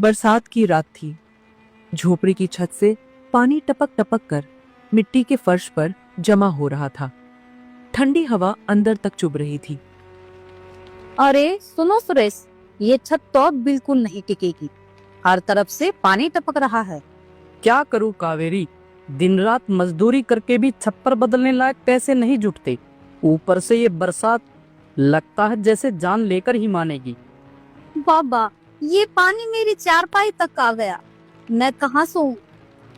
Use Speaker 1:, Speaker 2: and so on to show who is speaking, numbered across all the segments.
Speaker 1: बरसात की रात थी। झोपड़ी की छत से पानी टपक टपक कर मिट्टी के फर्श पर जमा हो रहा था। ठंडी हवा अंदर तक चुभ रही थी।
Speaker 2: अरे सुनो सुरेश, ये छत तो अब बिल्कुल नहीं टिकेगी। हर तरफ से पानी टपक रहा है।
Speaker 3: क्या करूं कावेरी, दिन रात मजदूरी करके भी छप्पर बदलने लायक पैसे नहीं जुटते। ऊपर से ये बरसात, लगता है जैसे जान लेकर ही मानेगी।
Speaker 2: बाबा, ये पानी मेरी चारपाई तक आ गया। मैं कहाँ सोऊं?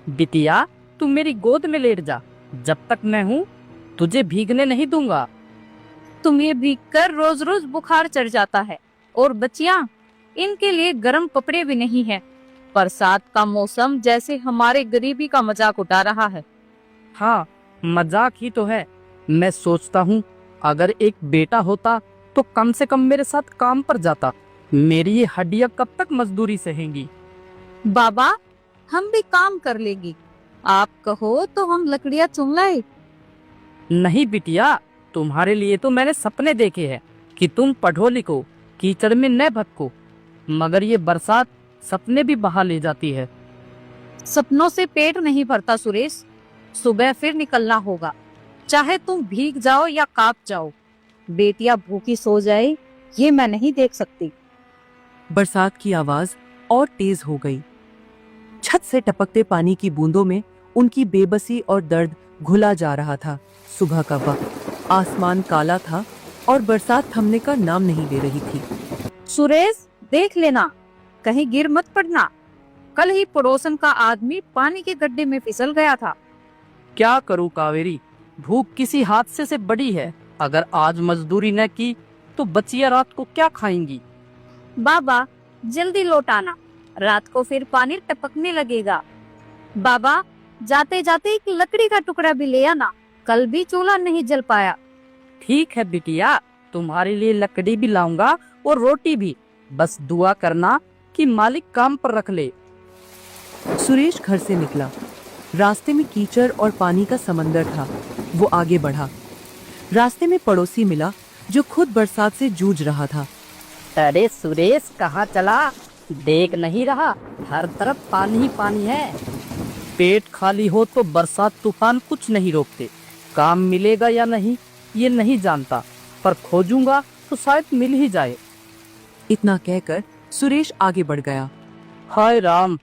Speaker 3: बिटिया, तू मेरी गोद में लेट जा। जब तक मैं हूँ तुझे भीगने नहीं दूंगा।
Speaker 2: तुम्हें भीगकर रोज रोज बुखार चढ़ जाता है। और बच्चियां, इनके लिए गर्म कपड़े भी नहीं है। बरसात का मौसम जैसे हमारे गरीबी का मजाक उड़ा रहा है।
Speaker 3: हाँ, मजाक ही तो है। मैं सोचता हूँ अगर एक बेटा होता तो कम से कम मेरे साथ काम पर जाता। मेरी ये हड्डियां कब तक मजदूरी सहेंगी।
Speaker 2: बाबा, हम भी काम कर लेंगे। आप कहो तो हम लकड़ियाँ चुन लाए।
Speaker 3: नहीं बिटिया, तुम्हारे लिए तो मैंने सपने देखे हैं कि तुम पढ़ो लिखो, कीचड़ में न भटको। मगर ये बरसात सपने भी बहा ले जाती है।
Speaker 2: सपनों से पेट नहीं भरता सुरेश। सुबह फिर निकलना होगा, चाहे तुम भीग जाओ या कांप जाओ। बेटियां भूखी सो जाए, ये मैं नहीं देख सकती।
Speaker 1: बरसात की आवाज और तेज हो गई। छत से टपकते पानी की बूंदों में उनकी बेबसी और दर्द घुला जा रहा था। सुबह का वक्त, आसमान काला था और बरसात थमने का नाम नहीं ले रही थी।
Speaker 2: सुरेश, देख लेना, कहीं गिर मत पड़ना। कल ही पड़ोसन का आदमी पानी के गड्ढे में फिसल गया था।
Speaker 3: क्या करूं कावेरी, भूख किसी हादसे से बड़ी है। अगर आज मजदूरी न की तो बच्चियां रात को क्या खाएंगी।
Speaker 2: बाबा, जल्दी लौट आना, रात को फिर पानी टपकने लगेगा। बाबा, जाते जाते एक लकड़ी का टुकड़ा भी ले आना, कल भी चूल्हा नहीं जल पाया।
Speaker 3: ठीक है बिटिया, तुम्हारे लिए लकड़ी भी लाऊंगा और रोटी भी। बस दुआ करना कि मालिक काम पर रख ले।
Speaker 1: सुरेश घर से निकला। रास्ते में कीचड़ और पानी का समंदर था। वो आगे बढ़ा। रास्ते में पड़ोसी मिला जो खुद बरसात से जूझ रहा था।
Speaker 3: अरे सुरेश, कहाँ चला? देख नहीं रहा, हर तरफ पानी ही पानी है। पेट खाली हो तो बरसात तूफान कुछ नहीं रोकते। काम मिलेगा या नहीं ये नहीं जानता, पर खोजूंगा तो शायद मिल ही जाए।
Speaker 1: इतना कहकर सुरेश आगे बढ़ गया।
Speaker 3: हाय राम,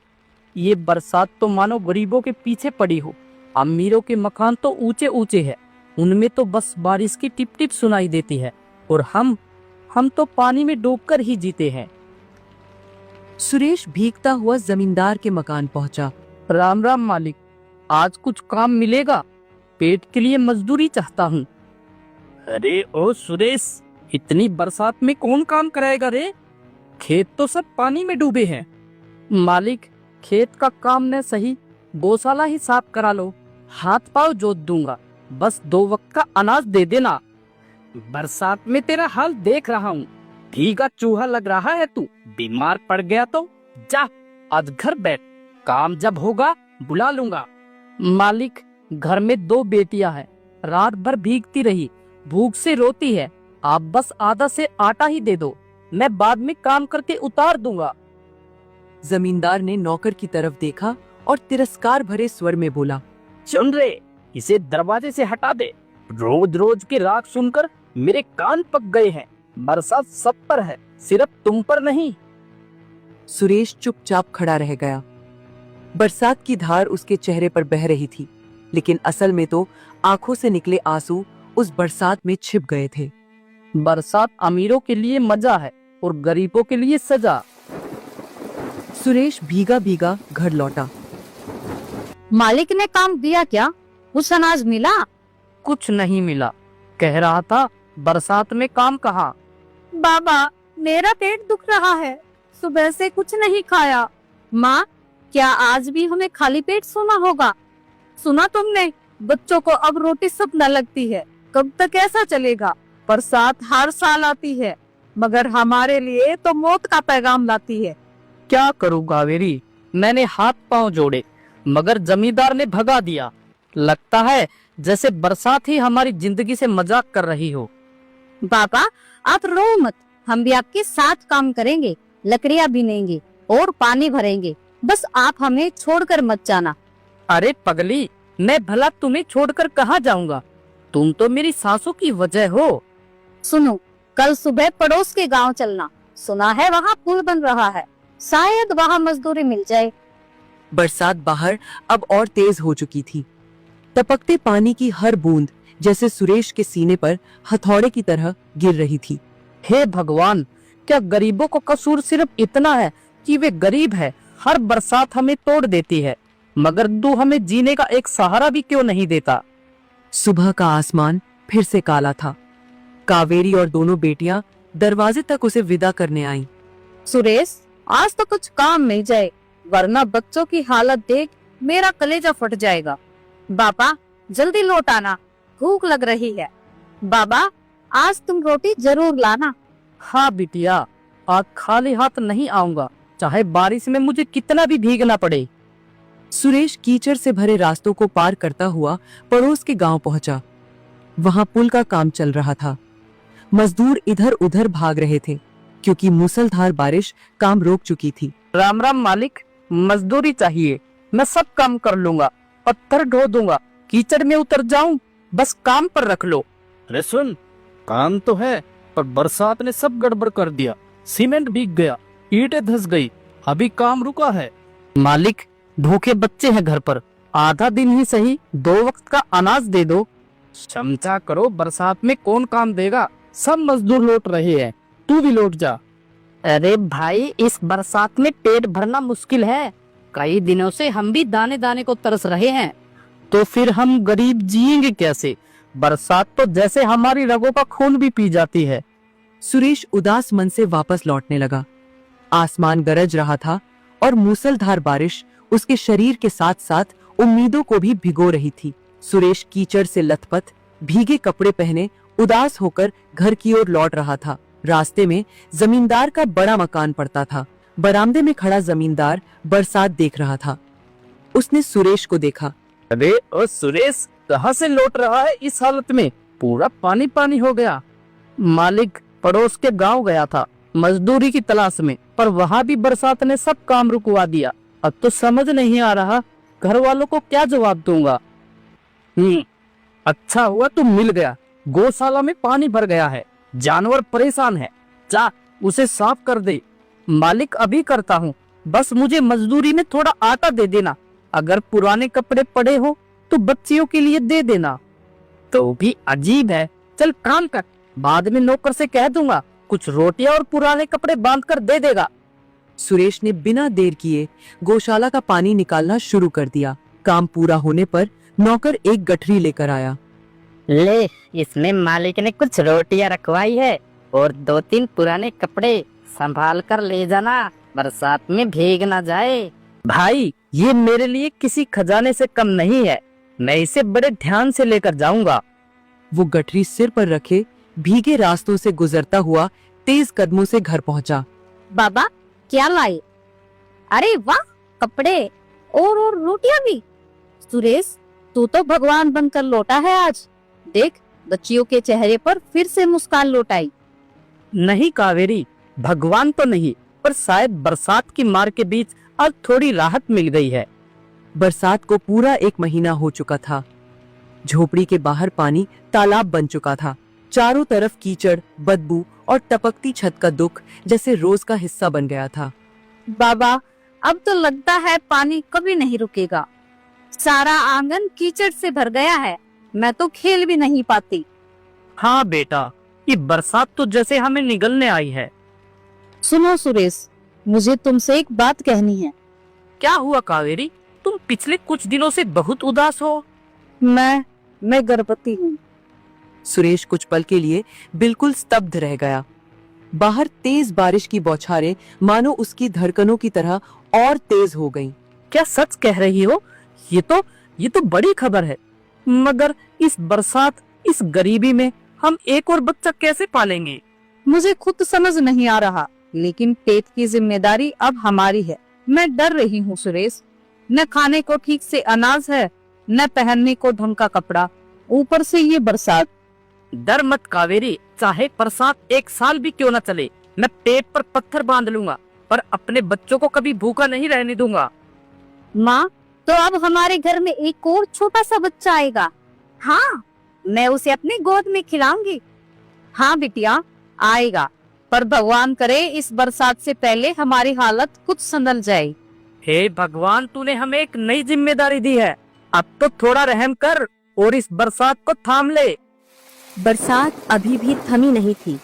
Speaker 3: ये बरसात तो मानो गरीबों के पीछे पड़ी हो। अमीरों के मकान तो ऊंचे ऊंचे हैं, उनमें तो बस बारिश की टिप टिप सुनाई देती है। और हम तो पानी में डूबकर ही जीते हैं।
Speaker 1: सुरेश भीगता हुआ जमींदार के मकान पहुंचा।
Speaker 3: राम राम मालिक, आज कुछ काम मिलेगा? पेट के लिए मजदूरी चाहता हूँ। अरे ओ सुरेश, इतनी बरसात में कौन काम कराएगा रे? खेत तो सब पानी में डूबे हैं। मालिक, खेत का काम न सही, गौशाला ही साफ करा लो। हाथ पाँव जोत दूंगा, बस 2 वक्त का अनाज दे देना। बरसात में तेरा हाल देख रहा हूँ, भीगा चूहा लग रहा है तू। बीमार पड़ गया तो जा, आज घर बैठ, काम जब होगा बुला लूंगा। मालिक, घर में 2 बेटियां हैं, रात भर भीगती रही, भूख से रोती है। आप बस आधा से आटा ही दे दो, मैं बाद में काम करके उतार दूंगा।
Speaker 1: जमींदार ने नौकर की तरफ देखा और तिरस्कार भरे स्वर में बोला,
Speaker 3: सुन रे, इसे दरवाजे से हटा दे। रोज रोज की राग सुनकर मेरे कान पक गए हैं। बरसात सब पर है, सिर्फ तुम पर नहीं।
Speaker 1: सुरेश चुपचाप खड़ा रह गया। बरसात की धार उसके चेहरे पर बह रही थी, लेकिन असल में तो आंखों से निकले आंसू उस बरसात में छिप गए थे।
Speaker 3: बरसात अमीरों के लिए मजा है और गरीबों के लिए सजा।
Speaker 1: सुरेश भीगा भीगा घर लौटा।
Speaker 2: मालिक ने काम दिया क्या? कुछ अनाज मिला?
Speaker 3: कुछ नहीं मिला। कह रहा था बरसात में काम कहाँ।
Speaker 2: बाबा, मेरा पेट दुख रहा है, सुबह से कुछ नहीं खाया। माँ, क्या आज भी हमें खाली पेट सोना होगा? सुना तुमने, बच्चों को अब रोटी सपना लगती है। कब तक ऐसा चलेगा? बरसात हर साल आती है, मगर हमारे लिए तो मौत का पैगाम लाती है।
Speaker 3: क्या करूँ कावेरी, मैंने हाथ पांव जोड़े मगर जमींदार ने भगा दिया। लगता है जैसे बरसात ही हमारी जिंदगी से मजाक कर रही हो।
Speaker 2: बाबा, आप रो मत, हम भी आपके साथ काम करेंगे, लकड़ियाँ बीनेंगे और पानी भरेंगे, बस आप हमें छोड़कर मत जाना।
Speaker 3: अरे पगली, मैं भला तुम्हें छोड़कर कहाँ जाऊंगा? तुम तो मेरी सांसों की वजह हो।
Speaker 2: सुनो, कल सुबह पड़ोस के गांव चलना, सुना है वहाँ पुल बन रहा है, शायद वहाँ मजदूरी मिल जाए।
Speaker 1: बरसात बाहर अब और तेज हो चुकी थी। टपकते पानी की हर बूंद जैसे सुरेश के सीने पर हथौड़े की तरह गिर रही थी।
Speaker 3: हे भगवान, क्या गरीबों को कसूर सिर्फ इतना है कि वे गरीब है? हर बरसात हमें तोड़ देती है, मगर तू हमें जीने का एक सहारा भी क्यों नहीं देता?
Speaker 1: सुबह का आसमान फिर से काला था। कावेरी और दोनों बेटियां दरवाजे तक उसे विदा करने आईं।
Speaker 2: सुरेश, आज तो कुछ काम मिल जाए, वरना बच्चों की हालत देख मेरा कलेजा फट जाएगा। बाबा, जल्दी लौट आना, भूख लग रही है। बाबा, आज तुम रोटी जरूर लाना।
Speaker 3: हाँ बिटिया, आज खाली हाथ नहीं आऊंगा, चाहे बारिश में मुझे कितना भी भीगना पड़े।
Speaker 1: सुरेश कीचड़ से भरे रास्तों को पार करता हुआ पड़ोस के गांव पहुंचा। वहां पुल का काम चल रहा था। मजदूर इधर उधर भाग रहे थे क्योंकि मूसलधार बारिश काम रोक चुकी थी।
Speaker 3: राम राम मालिक, मजदूरी चाहिए, मैं सब काम कर लूंगा, पत्थर ढो दूंगा, कीचड़ में उतर जाऊं, बस काम पर रख लो। अरे सुन, काम तो है पर बरसात ने सब गड़बड़ कर दिया। सीमेंट भीग गया, ईंटें धंस गई, अभी काम रुका है। मालिक, भूखे बच्चे हैं घर पर, आधा दिन ही सही 2 वक्त का अनाज दे दो। क्षमता करो, बरसात में कौन काम देगा? सब मजदूर लौट रहे हैं, तू भी लौट जा। अरे भाई, इस बरसात में पेट भरना मुश्किल है, कई दिनों से हम भी दाने दाने को तरस रहे हैं। तो फिर हम गरीब जिएंगे कैसे? बरसात तो जैसे हमारी रगों का खून भी पी जाती है।
Speaker 1: सुरेश उदास मन से वापस लौटने लगा। आसमान गरज रहा था और मूसलधार बारिश उसके शरीर के साथ साथ उम्मीदों को भी भिगो रही थी। सुरेश कीचड़ से लथपथ, भीगे कपड़े पहने उदास होकर घर की ओर लौट रहा था। रास्ते में जमींदार का बड़ा मकान पड़ता था। बरामदे में खड़ा जमींदार बरसात देख रहा था। उसने सुरेश को देखा।
Speaker 3: अरे ओ सुरेश, कहाँ से लौट रहा है इस हालत में? पूरा पानी पानी हो गया। मालिक, पड़ोस के गांव गया था मजदूरी की तलाश में, पर वहाँ भी बरसात ने सब काम रुकवा दिया। अब तो समझ नहीं आ रहा घर वालों को क्या जवाब दूंगा। अच्छा हुआ तुम मिल गया। गौशाला में पानी भर गया है, जानवर परेशान है, जा उसे साफ कर दे। मालिक, अभी करता हूँ, बस मुझे मजदूरी में थोड़ा आटा दे देना। अगर पुराने कपड़े पड़े हो तो बच्चियों के लिए दे देना। तो भी अजीब है, चल काम कर, बाद में नौकर से कह दूंगा, कुछ रोटियां और पुराने कपड़े बांध कर दे देगा।
Speaker 1: सुरेश ने बिना देर किए गौशाला का पानी निकालना शुरू कर दिया। काम पूरा होने पर नौकर एक गठरी लेकर आया।
Speaker 4: ले, इसमें मालिक ने कुछ रोटियां रखवाई है और 2-3 पुराने कपड़े, संभाल कर ले जाना, बरसात में भीग ना जाए।
Speaker 3: भाई, ये मेरे लिए किसी खजाने से कम नहीं है, मैं इसे बड़े ध्यान से लेकर जाऊंगा।
Speaker 1: वो गठरी सिर पर रखे भीगे रास्तों से गुजरता हुआ तेज कदमों से घर पहुंचा।
Speaker 2: बाबा, क्या लाए? अरे वाह, कपड़े और रोटियां भी। सुरेश, तू तो भगवान बनकर लौटा है आज। देख, बच्चियों के चेहरे पर फिर से मुस्कान लौट आई।
Speaker 3: नहीं कावेरी, भगवान तो नहीं, पर शायद बरसात की मार के बीच आज थोड़ी राहत मिल गई है।
Speaker 1: बरसात को पूरा 1 महीना हो चुका था। झोपड़ी के बाहर पानी तालाब बन चुका था। चारों तरफ कीचड़, बदबू और टपकती छत का दुख जैसे रोज का हिस्सा बन गया था।
Speaker 2: बाबा, अब तो लगता है पानी कभी नहीं रुकेगा। सारा आंगन कीचड़ से भर गया है, मैं तो खेल भी नहीं पाती।
Speaker 3: हाँ बेटा, ये बरसात तो जैसे हमें निगलने आई है।
Speaker 2: सुनो सुरेश, मुझे तुमसे एक बात कहनी है।
Speaker 3: क्या हुआ कावेरी, तुम पिछले कुछ दिनों से बहुत उदास हो।
Speaker 2: मैं गर्भवती हूँ।
Speaker 1: सुरेश कुछ पल के लिए बिल्कुल स्तब्ध रह गया। बाहर तेज बारिश की बौछारें मानो उसकी धड़कनों की तरह और तेज हो गईं।
Speaker 3: क्या सच कह रही हो? ये तो बड़ी खबर है, मगर इस बरसात, इस गरीबी में हम एक और बच्चा कैसे पालेंगे?
Speaker 2: मुझे खुद समझ नहीं आ रहा, लेकिन पेट की जिम्मेदारी अब हमारी है। मैं डर रही हूँ सुरेश, न खाने को ठीक से अनाज है, न पहनने को ढंग का कपड़ा, ऊपर से ये बरसात।
Speaker 3: डर मत कावेरी, चाहे बरसात 1 साल भी क्यों न चले, मैं पेट पर पत्थर बांध लूंगा, पर अपने बच्चों को कभी भूखा नहीं रहने दूंगा।
Speaker 2: माँ, तो अब हमारे घर में एक और छोटा सा बच्चा आएगा। हाँ, मैं उसे अपनी गोद में खिलाऊंगी। हाँ बिटिया, आएगा, पर भगवान करे इस बरसात से पहले हमारी हालत कुछ संभल जाए।
Speaker 3: हे भगवान, तूने हमें एक नई जिम्मेदारी दी है, अब तो थोड़ा रहम कर और इस बरसात को थाम ले।
Speaker 1: बरसात अभी भी थमी नहीं थी।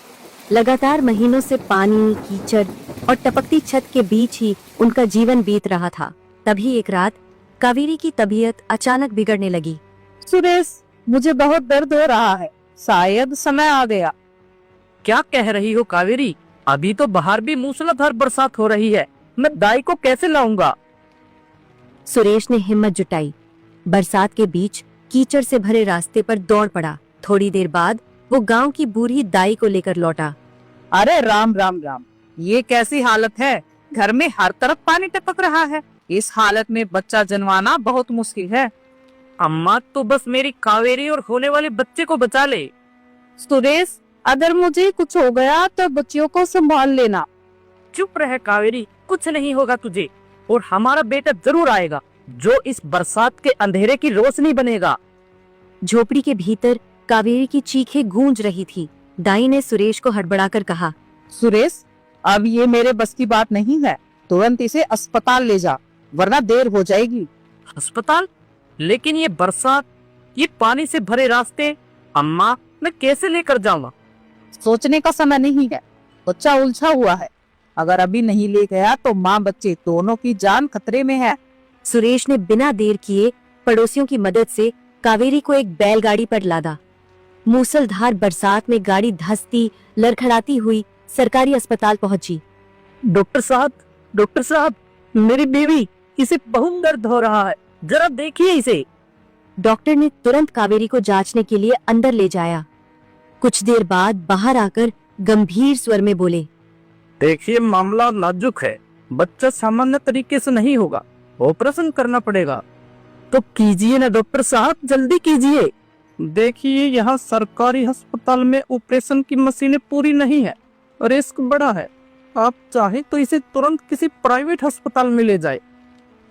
Speaker 1: लगातार महीनों से पानी, कीचड़ और टपकती छत के बीच ही उनका जीवन बीत रहा था। तभी एक रात कावेरी की तबीयत अचानक बिगड़ने लगी।
Speaker 2: सुरेश, मुझे बहुत दर्द हो रहा है, शायद समय आ गया।
Speaker 3: क्या कह रही हो कावेरी? अभी तो बाहर भी मूसलाधार बरसात हो रही है, मैं दाई को कैसे लाऊंगा?
Speaker 1: सुरेश ने हिम्मत जुटाई। बरसात के बीच कीचड़ से भरे रास्ते पर दौड़ पड़ा। थोड़ी देर बाद वो गांव की बूढ़ी दाई को लेकर लौटा।
Speaker 2: अरे राम राम राम, ये कैसी हालत है? घर में हर तरफ पानी टपक रहा है। इस हालत में बच्चा जन्माना बहुत मुश्किल है।
Speaker 3: अम्मा, तो बस मेरी कावेरी और होने वाले बच्चे को बचा ले।
Speaker 2: सुरेश, अगर मुझे कुछ हो गया तो बच्चियों को संभाल लेना।
Speaker 3: चुप रह कावेरी, कुछ नहीं होगा तुझे, और हमारा बेटा जरूर आएगा जो इस बरसात के अंधेरे की रोशनी बनेगा।
Speaker 1: झोपड़ी के भीतर कावेरी की चीखें गूंज रही थी। दाई ने सुरेश को हड़बड़ाकर कहा,
Speaker 2: सुरेश, अब ये मेरे बस की बात नहीं है, तुरंत इसे अस्पताल ले जा, वरना देर हो जाएगी।
Speaker 3: अस्पताल? लेकिन ये बरसात, ये पानी से भरे रास्ते, अम्मा मैं कैसे लेकर जाऊंगा?
Speaker 2: सोचने का समय नहीं है, बच्चा उलझा हुआ है। अगर अभी नहीं ले गया तो माँ बच्चे दोनों की जान खतरे में है।
Speaker 1: सुरेश ने बिना देर किए पड़ोसियों की मदद से कावेरी को एक बैलगाड़ी पर लादा। मूसलधार बरसात में गाड़ी धंसती लड़खड़ाती हुई सरकारी अस्पताल पहुंची।
Speaker 3: डॉक्टर साहब, मेरी बेबी, इसे बहुत दर्द हो रहा है, जरा देखिए इसे।
Speaker 1: डॉक्टर ने तुरंत कावेरी को जांचने के लिए अंदर ले जाया। कुछ देर बाद बाहर आकर गंभीर स्वर में बोले,
Speaker 3: देखिए मामला नाजुक है, बच्चा सामान्य तरीके से नहीं होगा, ऑपरेशन करना पड़ेगा। तो कीजिए ना डॉक्टर साहब, जल्दी कीजिए। देखिए यहाँ सरकारी अस्पताल में ऑपरेशन की मशीनें पूरी नहीं है, रिस्क बड़ा है। आप चाहे तो इसे तुरंत किसी प्राइवेट अस्पताल में ले जाए।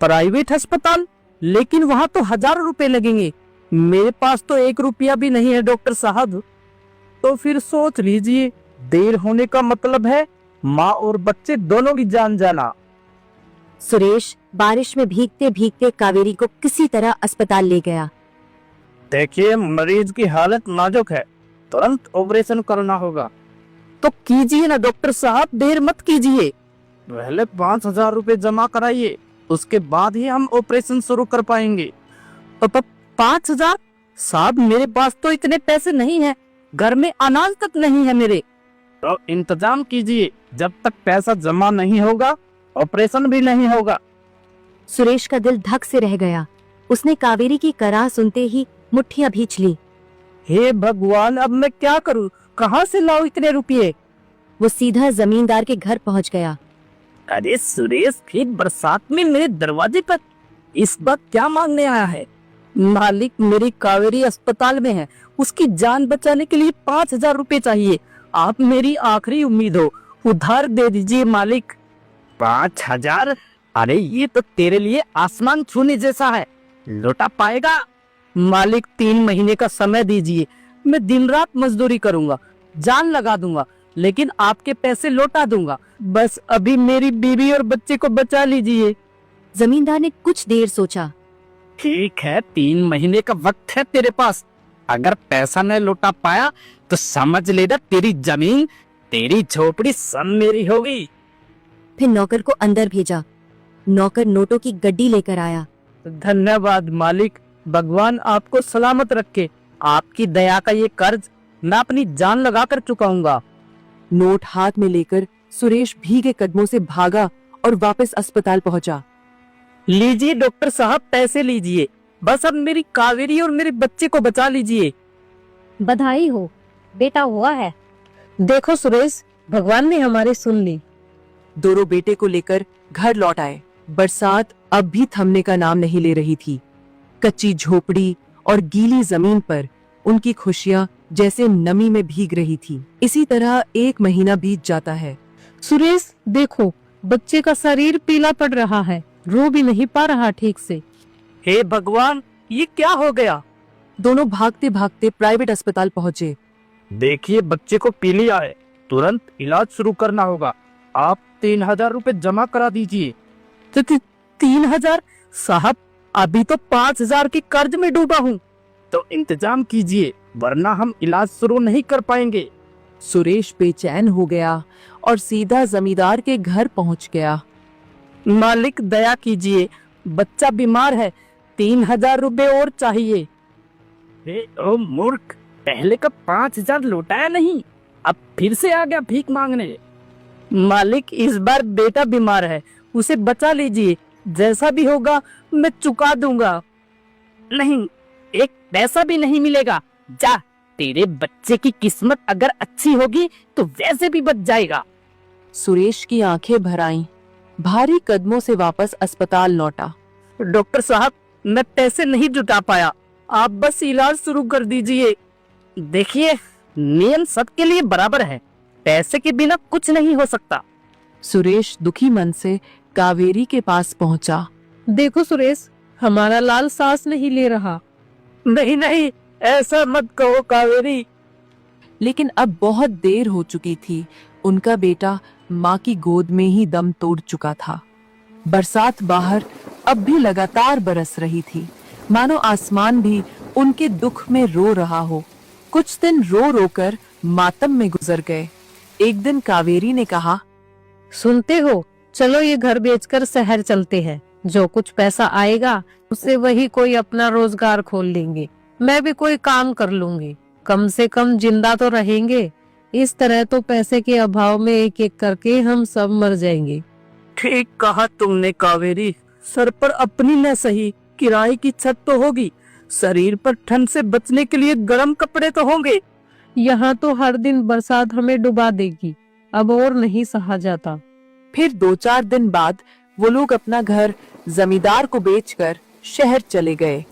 Speaker 3: प्राइवेट अस्पताल? लेकिन वहाँ तो हजारों रुपए लगेंगे, मेरे पास तो 1 रुपया भी नहीं है डॉक्टर साहब। तो फिर सोच लीजिए, देर होने का मतलब है माँ और बच्चे दोनों की जान जाना।
Speaker 1: सुरेश बारिश में भीगते भीगते कावेरी को किसी तरह अस्पताल ले गया।
Speaker 3: देखिए मरीज की हालत नाजुक है, तुरंत ऑपरेशन करना होगा। तो कीजिए ना डॉक्टर साहब, देर मत कीजिए। पहले 5,000 रुपए जमा कराइए, उसके बाद ही हम ऑपरेशन शुरू कर पाएंगे। 5,000? साहब मेरे पास तो इतने पैसे नहीं है, घर में अनाज तक नहीं है मेरे। तो इंतजाम कीजिए, जब तक पैसा जमा नहीं होगा ऑपरेशन भी नहीं होगा।
Speaker 1: सुरेश का दिल धक से रह गया। उसने कावेरी की कराह सुनते ही मुट्ठियां भींच ली।
Speaker 3: हे भगवान, अब मैं क्या करूं? कहां से लाऊं इतने रुपये?
Speaker 1: वो सीधा जमींदार के घर पहुंच गया।
Speaker 3: अरे सुरेश, फिर बरसात में मेरे दरवाजे पर इस बार क्या मांगने आया है? मालिक, मेरी कावेरी अस्पताल में है, उसकी जान बचाने के लिए 5,000 रुपए चाहिए। आप मेरी आखिरी उम्मीद हो, उधार दे दीजिए मालिक। 5,000? अरे ये तो तेरे लिए आसमान छूने जैसा है, लौटा पाएगा? मालिक 3 महीने का समय दीजिए, मैं दिन रात मजदूरी करूंगा, जान लगा दूंगा, लेकिन आपके पैसे लौटा दूंगा। बस अभी मेरी बीवी और बच्चे को बचा लीजिए।
Speaker 1: जमींदार ने कुछ देर सोचा।
Speaker 3: ठीक है, 3 महीने का वक्त है तेरे पास। अगर पैसा न लौटा पाया तो समझ लेना तेरी जमीन, तेरी झोपड़ी सब मेरी होगी।
Speaker 1: फिर नौकर को अंदर भेजा। नौकर नोटों की गड्डी लेकर आया।
Speaker 3: धन्यवाद मालिक, भगवान आपको सलामत रखे। आपकी दया का ये कर्ज मैं अपनी जान लगा कर चुकाऊंगा।
Speaker 1: नोट हाथ में लेकर सुरेश भीगे कदमों से भागा और वापस अस्पताल पहुंचा।
Speaker 3: लीजिए डॉक्टर साहब, पैसे लीजिए, बस अब मेरी कावेरी और मेरे बच्चे को बचा लीजिए।
Speaker 2: बधाई हो, बेटा हुआ है।
Speaker 1: देखो सुरेश, भगवान ने हमारे सुन ली। दोनों बेटे को लेकर घर लौट आए। बरसात अब भी थमने का नाम नहीं ले रही थी। कच्ची झोपड़ी और गीली जमीन पर उनकी खुशियां जैसे नमी में भीग रही थी। इसी तरह 1 महीना बीत जाता है।
Speaker 2: सुरेश, देखो बच्चे का शरीर पीला पड़ रहा है, रो भी नहीं पा रहा ठीक से।
Speaker 3: हे भगवान, ये क्या हो गया?
Speaker 1: दोनों भागते भागते प्राइवेट अस्पताल पहुंचे।
Speaker 3: देखिए, बच्चे को पीलिया है, तुरंत इलाज शुरू करना होगा। आप 3,000 रुपए जमा करा दीजिए।
Speaker 1: 3,000? साहब, अभी तो 5,000 के कर्ज में डूबा हूँ।
Speaker 3: तो इंतजाम कीजिए, वरना हम इलाज शुरू नहीं कर पाएंगे।
Speaker 1: सुरेश बेचैन हो गया और सीधा जमींदार के घर पहुंच गया।
Speaker 3: मालिक, दया कीजिए, बच्चा बीमार है, 3,000 रुपए और चाहिए। ओ मूर्ख, पहले का 5,000 लौटाया नहीं, अब फिर से आ गया भीख मांगने। मालिक, इस बार बेटा बीमार है, उसे बचा लीजिए, जैसा भी होगा मैं चुका दूंगा। नहीं, एक पैसा भी नहीं मिलेगा। जा, तेरे बच्चे की किस्मत अगर अच्छी होगी तो वैसे भी बच जाएगा।
Speaker 1: सुरेश की आंखें भर आईं, भारी कदमों से वापस अस्पताल लौटा।
Speaker 3: डॉक्टर साहब, मैं पैसे नहीं जुटा पाया, आप बस इलाज शुरू कर दीजिए। देखिए, नियम सबके लिए बराबर है, पैसे के बिना कुछ नहीं हो सकता।
Speaker 1: सुरेश दुखी मन से कावेरी के पास पहुंचा।
Speaker 2: देखो सुरेश, हमारा लाल सांस नहीं ले रहा।
Speaker 3: नहीं नहीं, ऐसा मत कहो कावेरी।
Speaker 1: लेकिन अब बहुत देर हो चुकी थी। उनका बेटा माँ की गोद में ही दम तोड़ चुका था। बरसात बाहर अब भी लगातार बरस रही थी, मानो आसमान भी उनके दुख में रो रहा हो। कुछ दिन रो रोकर मातम में गुजर गए। एक दिन कावेरी ने कहा,
Speaker 2: सुनते हो, चलो ये घर बेचकर शहर चलते हैं, जो कुछ पैसा आएगा उससे वही कोई अपना रोजगार खोल लेंगे। मैं भी कोई काम कर लूंगी, कम से कम जिंदा तो रहेंगे। इस तरह तो पैसे के अभाव में एक एक करके हम सब मर जाएंगे।
Speaker 3: ठीक कहा तुमने कावेरी, सर पर अपनी न सही किराए की छत तो होगी, शरीर पर ठंड से बचने के लिए गर्म कपड़े तो होंगे।
Speaker 2: यहाँ तो हर दिन बरसात हमें डुबा देगी, अब और नहीं सहा जाता।
Speaker 1: फिर 2-4 दिन बाद वो लोग अपना घर जमींदार को बेचकर शहर चले गए।